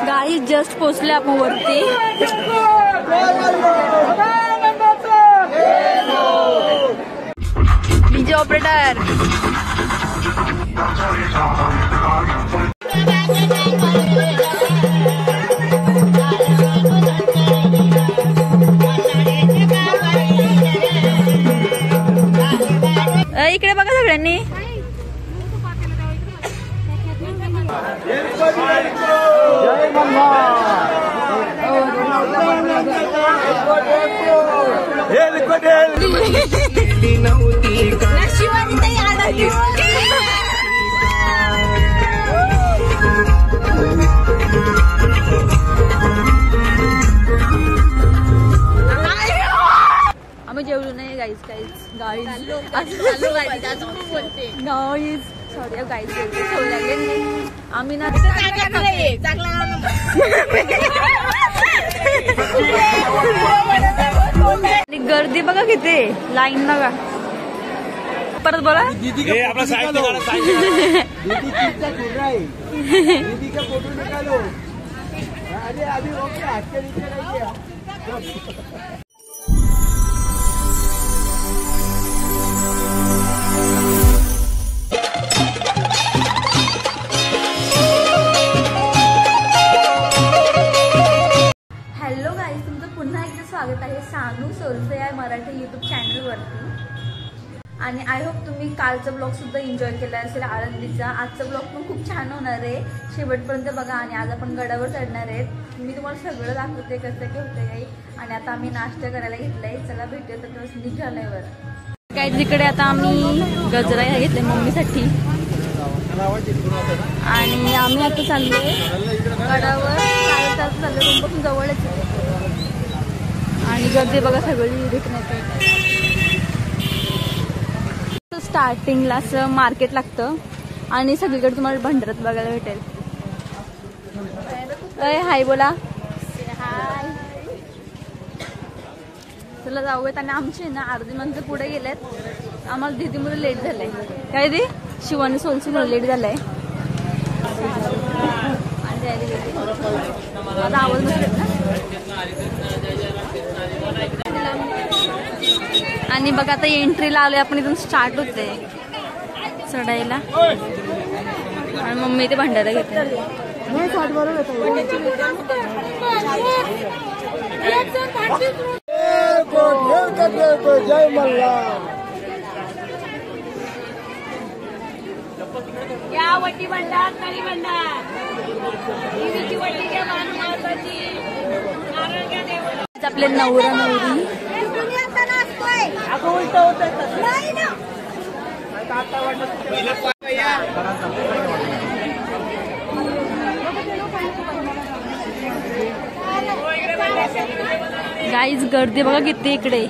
गाई जस्ट पोचले आपण वरती. डीजे ऑपरेटर इकडे बघा सगळ्यांनी. आम्ही जेवलो नाही गाईज. गाईज सॉरी गाईज आम्ही ना गर्दी बघा किती लाईन बघा. परत बोला. हॅलो गाईज, तुमचं पुन्हा एकदा स्वागत आहे सानू सोलसे या मराठी यूट्यूब चॅनलवरती. आणि आय होप तुम्ही कालचा ब्लॉग सुद्धा एन्जॉय केला असेल आळंदीचा. आजचा ब्लॉग पण खूप छान होणार आहे, शेवटपर्यंत बघा. आणि आज आपण गडावर चढणार आहेत. मी तुम्हाला सगळं दाखवते कसं काय होतं काही. आणि आता आम्ही नाश्ता करायला घेतलाय. चला भेटूया तर निघाल्यावर. काय जिकडे आता आम्ही गजरा घेतले मम्मीसाठी. आणि आम्ही आता चाललोय गडावर. काय चाललं रूमपासून जवळच. आणि गर्दी बघा सगळी भेटण्याचं. स्टार्टिंगला असं मार्केट लागतं आणि सगळीकडे तुम्हाला भंडारात बघायला भेटेल. हाय बोला. हाय. चला जाऊयात. आणि आमचे ना अर्धी माणसं पुढे गेलेत. आम्हाला दीदीमुळे लेट झालंय. काय दी शिवानी सोलसीमुळे लेट झालाय. माझा आवाज नसत ना. आणि बघा आता एंट्रीला आलोय आपण. इथून स्टार्ट होते चढायला. आणि मम्मी ते भंडारा घेते. जय मल्ला. या वटी भंडार खाली भंडार वटी घ्या. आपले नवरा नवरी उलट होत. गाईज गर्दी बघा किती इकडे.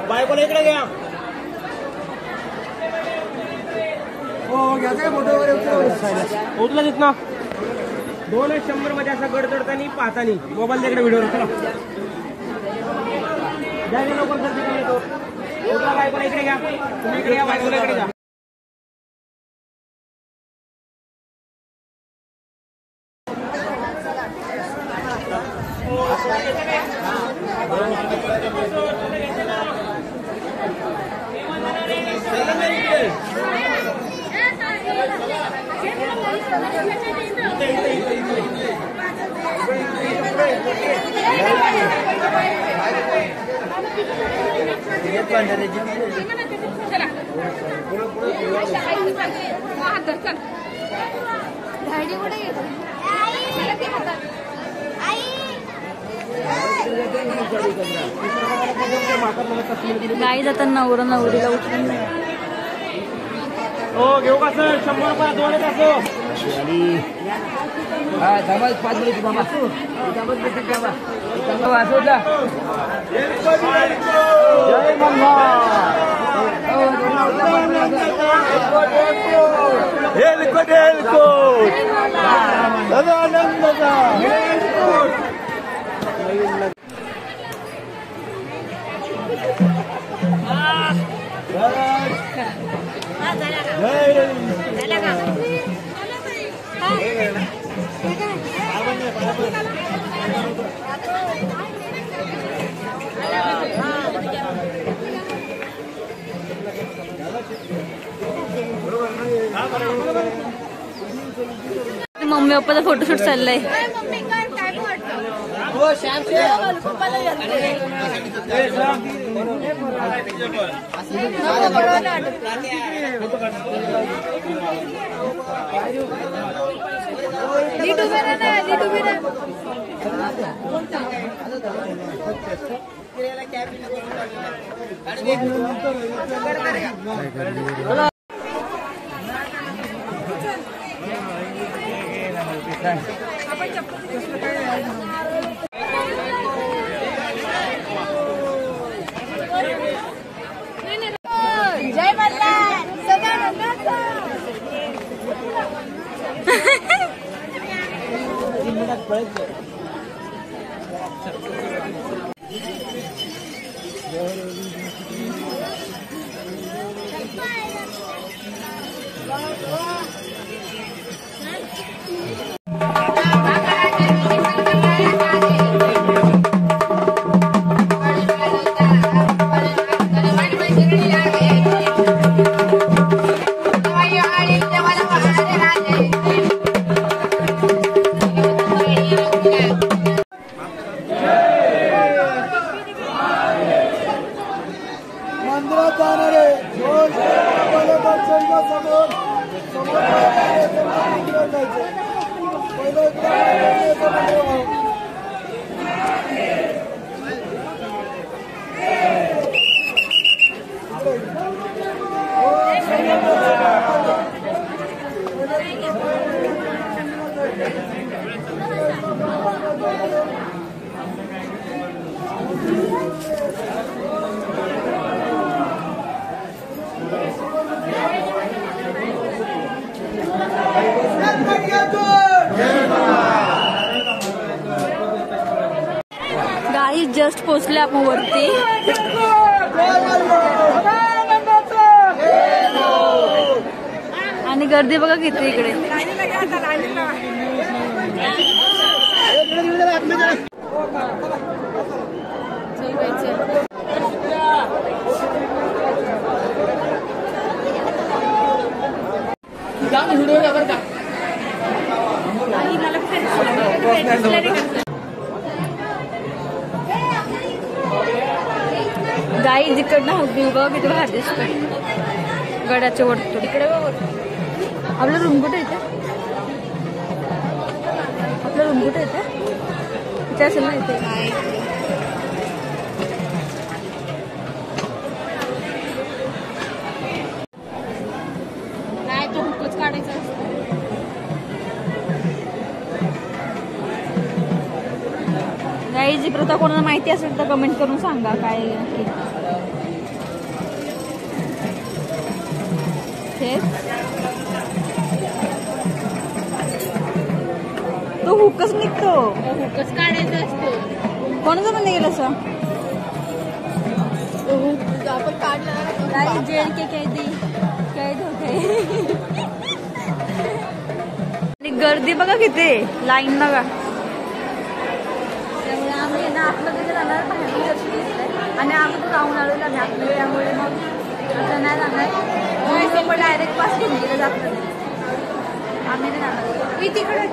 बायकोला इकडे घ्या. उचला देत ना. 200 मध्ये असा गड चढतानी पाहतानी मोबाईल तिकडे व्हिडिओ चला. लवकर गर्दी येतो. बायकोला इकडे घ्या. तुम्ही इकडे या. बायकोला इकडे घ्या. आयडी कुठे घेतली? गाईज आता नवरा नवरीला उठून हो घेऊ का सर 100 रुपये दोनच असो धमाल 5 मिनिट बाबा वाचवला जय मल्हार हेलकोट दादा आनंद मम्मी पप्पाचा फोटोशूट चाललंय. जय मल्हार सदानंदाचा. मंदिरात जाणारे समोर गाई जस्ट पोचले आपण वरती. आणि गर्दी बघा किती इकडे. गाई जिकडनं होती बघ किती भारी दिसतोय. गडाच्या वरतो इकडे आपलं रूम कुठे येते. आपलं रूम कुठे येते इथे असेल ना इथे. काय तो हुकच काढायचा असतो. गाई जी प्रथा कोणाला माहिती असेल तर कमेंट करून सांगा काय नक्की. तो हुकच निघतो. हुकच काढायचा असतो. कोणाचं पण गेलं असं आपण काढला गाई जेल के कैदी कैद होते. आणि गर्दी बघा किती लाईन बघा. त्यामुळे आम्ही ना आतमध्ये जाणार बाहेर दर्शन घेतलंय आणि आम्ही तो जाऊन आलो ना आतमध्ये. त्यामुळे मग आता नाही जाणार. पण डायरेक्ट पास घेऊन गेलं जात नाही. आम्ही नाही जाणार. मी तिकडे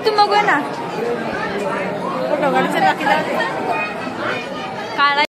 तू मग ना फोटो काढायचं बाकीला काढा.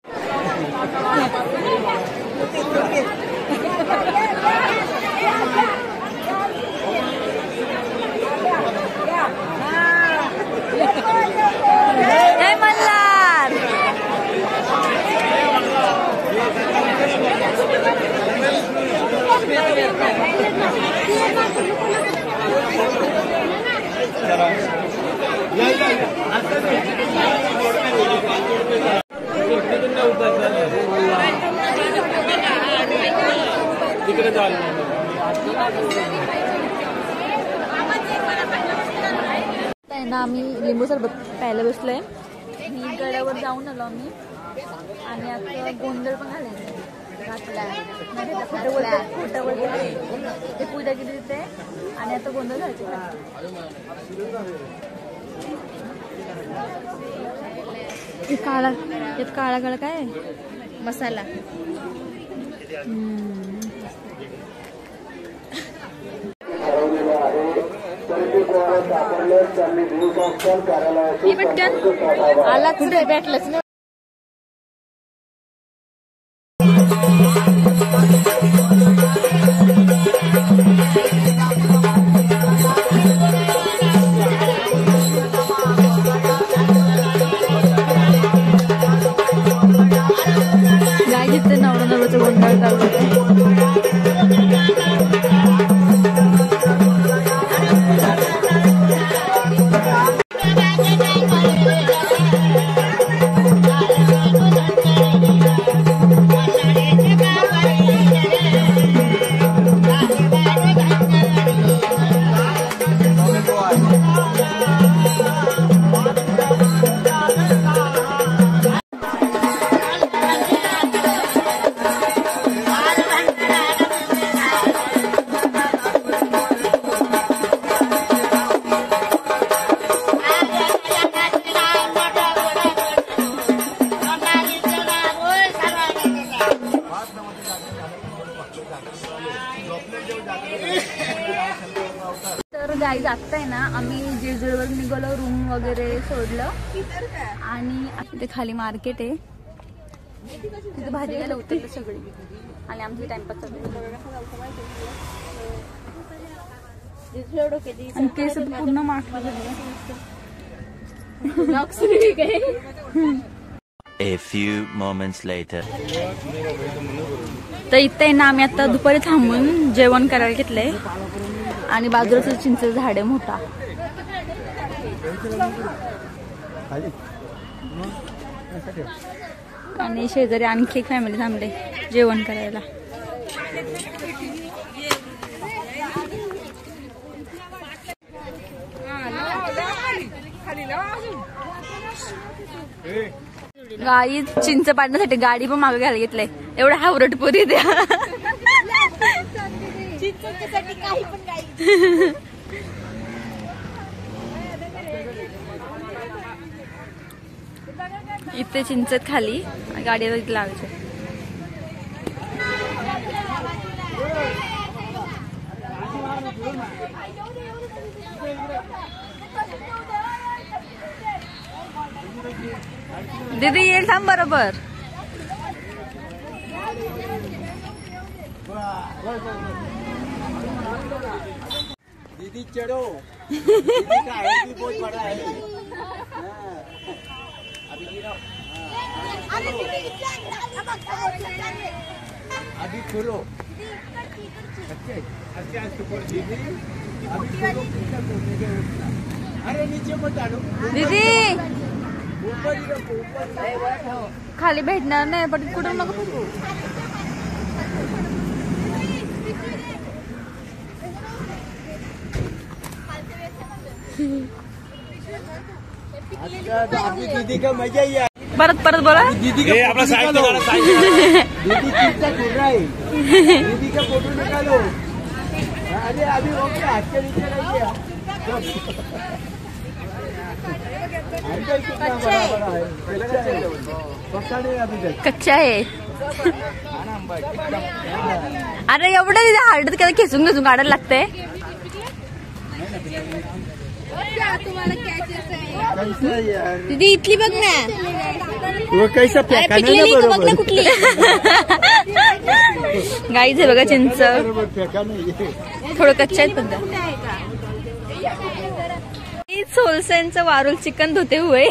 ना आम्ही लिंबू सरबत प्यायला बसलोय. मी गडावर जाऊन आलो आम्ही आणि आता गोंधळ पण घालायचं खोटावर ते पूजा केली तिथे आणि आता गोंधळ घालायचे. काळा यात काळा काळा काय मसाला. आलाच रे भेटलंच नाही. गाय घेते नवरा नवऱ्याचं गोंधळ चालू. तर गाईज आत्ता आहे ना आम्ही जेजुरीवर निघालो. रूम वगैरे सोडलं आणि ते खाली मार्केट आहे तिथे भाजी घ्यायला उतरते सगळी आणि आमची टाइमपास चालू. आणि केस पूर्ण माखलं झाले. A few moments later. तर इथे ना आम्ही आता दुपारी थांबून जेवण करायला घेतलंय आणि बाजूलाच चिंचेचं झाड आहे मोठा. आणि शेजारी आणखी एक फॅमिली थांबले जेवण करायला. गाई चिंच पाडण्यासाठी गाडी पण मागे घ्यायला घेतलंय. एवढा हावरट पुरी द्या. इथे चिंचत खाली गाडीला इथे लावायचं. दीदी येईल थांब बरोबर. दीदी चढ़ो. दीदी का आईडी बहुत बड़ा है. अभी गिरो. अभी खोलो. अच्छे अच्छे दीदी अभी खोलो. अरे नीचे मत डालो. दीदी ऊपर ही रखो. ऊपर खाली भेटणार नाही पण कुठं नको फेकू. अभी दीदी का मजा ही है. परत परत बोला. दीदी का अपना साइड निकालो. दीदी चिंता कर रहा है. दीदी का फोटो निकालो. अरे अभी ओके हाथ के नीचे रहिए. अंकल कितना बड़ा बड़ा है. पक्का नहीं अभी तक. कच्चा आहे. अरे एवढं तिथे हार्डत काय खेचून खेचून काढायला लागतंय. दीदी इथली बघ ना. वो कैसा फेंका नाही ना बरोबर. कुठली गाईच आहे बघा चिंच. फेंका नाही. थोडं कच्चा आहेत पण सोलसेंचं वारुल चिकन धुते हुए.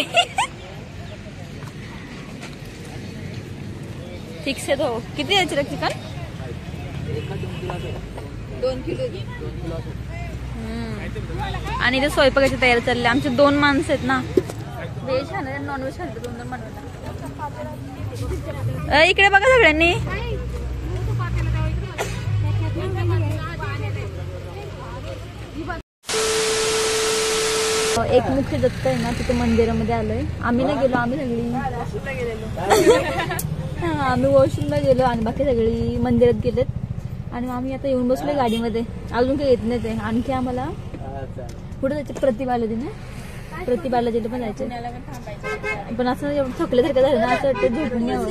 ठीक से धो. किती द्यायचे चिकन. 2 किलो. आणि इथे स्वयंपाकाची तयारी चालली. आमचे 2 माणसं आहेत ना, व्हेज खाणार नॉनव्हेज खाणार, 2 बनवणार. इकडे बघा सगळ्यांनी. एक मुख्य दत्त आहे ना, तिथे मंदिरामध्ये आलोय. आम्ही नाही गेलो, आम्ही सगळी आम्ही वॉशरूमला गेलो आणि बाकी सगळी मंदिरात गेलेत. आणि आम्ही आता येऊन बसलोय गाडीमध्ये. अजून काही येत नाही ते. आणखी आम्हाला पुढे जायचं प्रतिबालाजीने. प्रतिबालाजीला पण जायचं, पण असं एवढं थकल्यासारखं झालं ना, असं वाटतं झोपून यावं.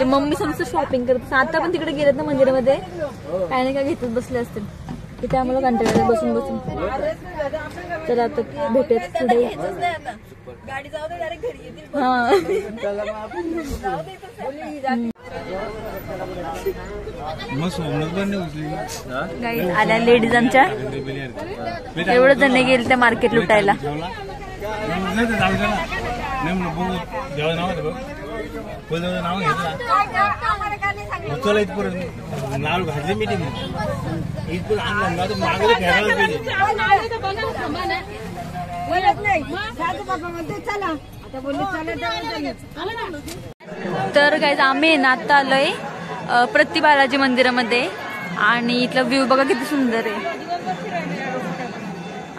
मम्मी समजा शॉपिंग करत. आता पण तिकडे गेलेत ना मंदिरामध्ये, काय नाही काय घेतच बसले असतील. तिथे आम्हाला कंटाळा बसून बसून. तर आता भेटत पुढे. हा गाईज आल्या लेडीज आमच्या. एवढं जण गेले त्या मार्केट लुटायला. नाव घेतला इथपर्यंत नाव घातले मीटिंग इथपर्यंत आणलं मागे फेरायला पाहिजे. तर गाईज आम्ही ना आता आलोय प्रतिबालाजी मंदिरामध्ये. आणि इथला व्ह्यू बघा किती सुंदर आहे.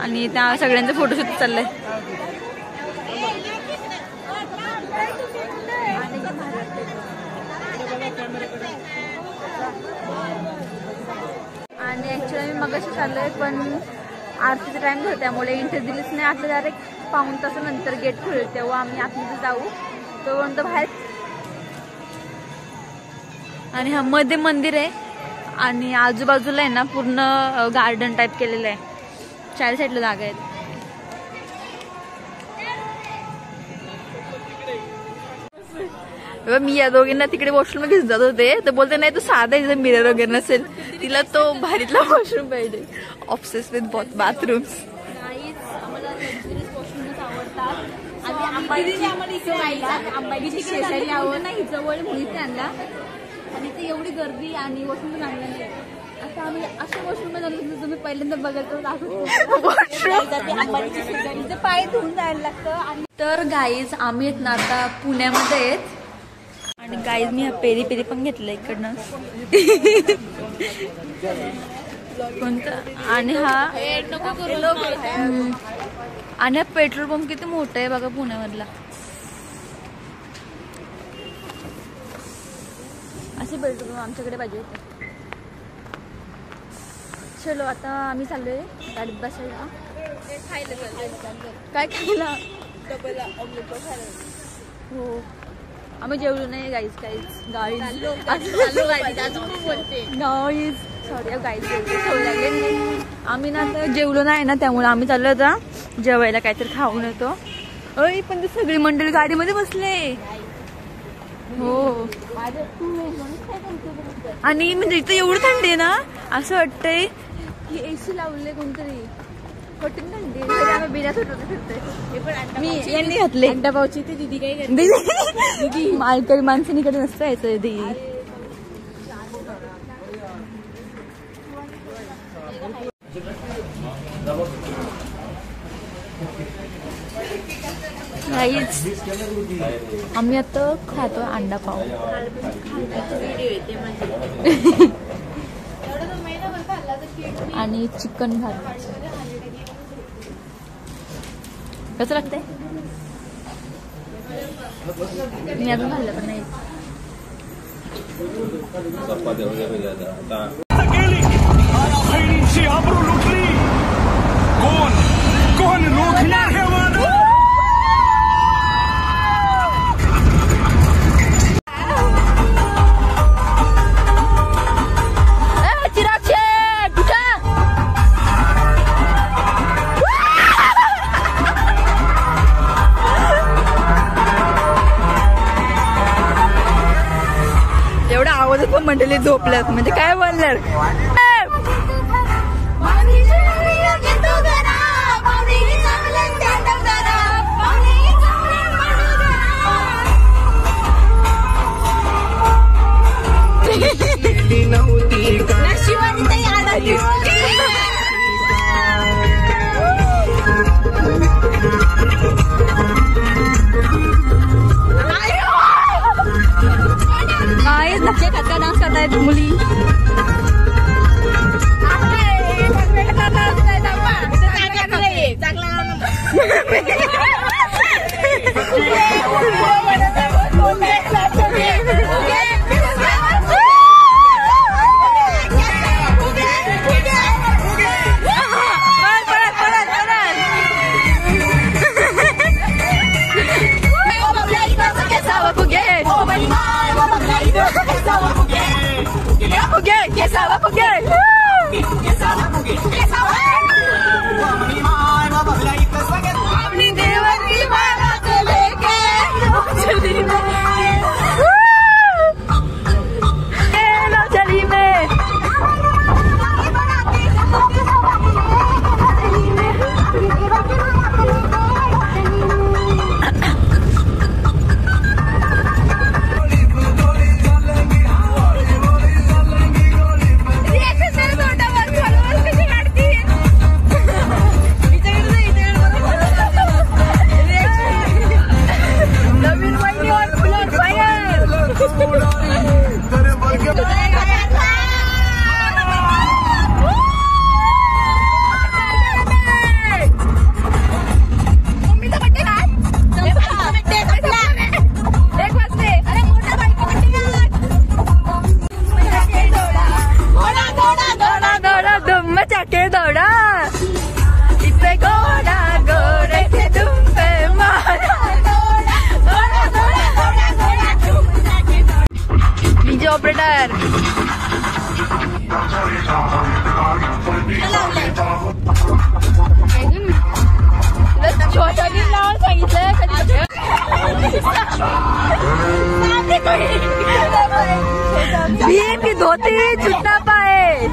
आणि त्या सगळ्यांचं फोटोशूट चाललंय. आणि ऍक्च्युली आम्ही मगाशी चाललोय, पण आरतीचा टाइम होता त्यामुळे एंट्री दिलीच नाही. आता डायरेक्ट पाऊण तासानंतर गेट खुलेल तेव्हा आम्ही आतमध्ये जाऊ. तोपर्यंत बाहेर. आणि हा मध्ये मंदिर आहे आणि आजूबाजूला आहे ना पूर्ण गार्डन टाईप केलेलं आहे. 4 साईडला जागा आहेत. मी या दोघींना तिकडे वॉशरूम घेऊन जात होते, तर बोलते नाही तो साधा इथं मिरर वगैरे नसेल, तिला तो भारीतला वॉशरूम पाहिजे. Obsess with bathrooms. जवळ मुलीने आणला आणि ते एवढी गर्दी आणि वॉशरूम पण आणला नाही. आता आम्ही अशा वॉशरूम झालो तुम्ही पहिल्यांदा बघायला दाखवतो. पाय धुवून जायला लागतं. तर गाईज आम्ही आहेत ना आता पुण्यामध्ये आहेत. आणि गाईज मी हा पेरी पेरी पण घेतला इकडनं. कोणतं. आणि हा पेट्रोल पंप किती मोठा आहे बघा पुण्यामधला. असे पेट्रोल पंप आमच्याकडे पाहिजे होते. चलो आता आम्ही चाललोय गाडीत बसायला. काय खायला. हो आम्ही जेवलो नाही गाईज. गाईज सॉरी गाईज लागले. आम्ही ना आता जेवलो नाही ना, त्यामुळे आम्ही चाललो आता जेवायला काहीतरी खाऊन येतो. पण ते सगळी मंडळी गाडीमध्ये बसले. हो आणि म्हणजे इथं एवढं थंडी आहे ना, असं वाटतंय की एसी लावले कोणतरी. कठीण थंडी आम्ही बिना फिरतोय. मी यांनी घातले अंडा पावची. ते दिदी काय करते. मालकरी माणसांकडे नसतं यायचं. दिदी आम्ही आता खातो अंडा पाव. आणि चिकन भात. कसं लागतंय. मी अजून खाल्लं पण नाही. मंडळी झोपल्यात म्हणजे काय बोलणार. आहेत मुली. अपनी देवर की बारात लेके चली में ऑपरेटर छोटा भी लावून सांगितलं भी धोती छुटना पाए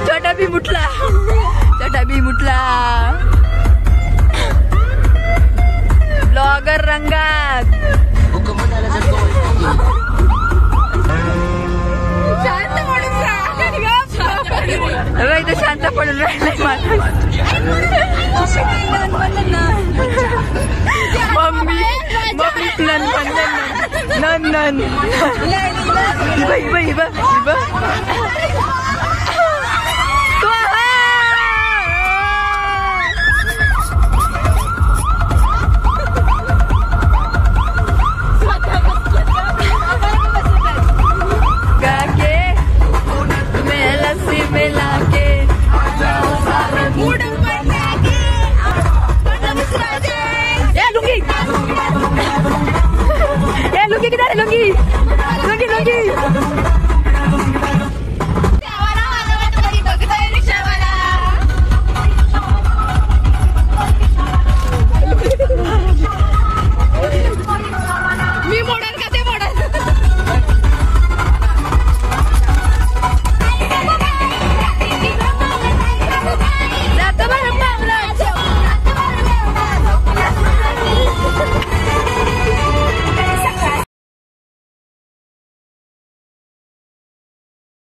छोटा भी मुठला ब्लॉगर रंगात इथं शांत पडून राहिलंय मम्मी नन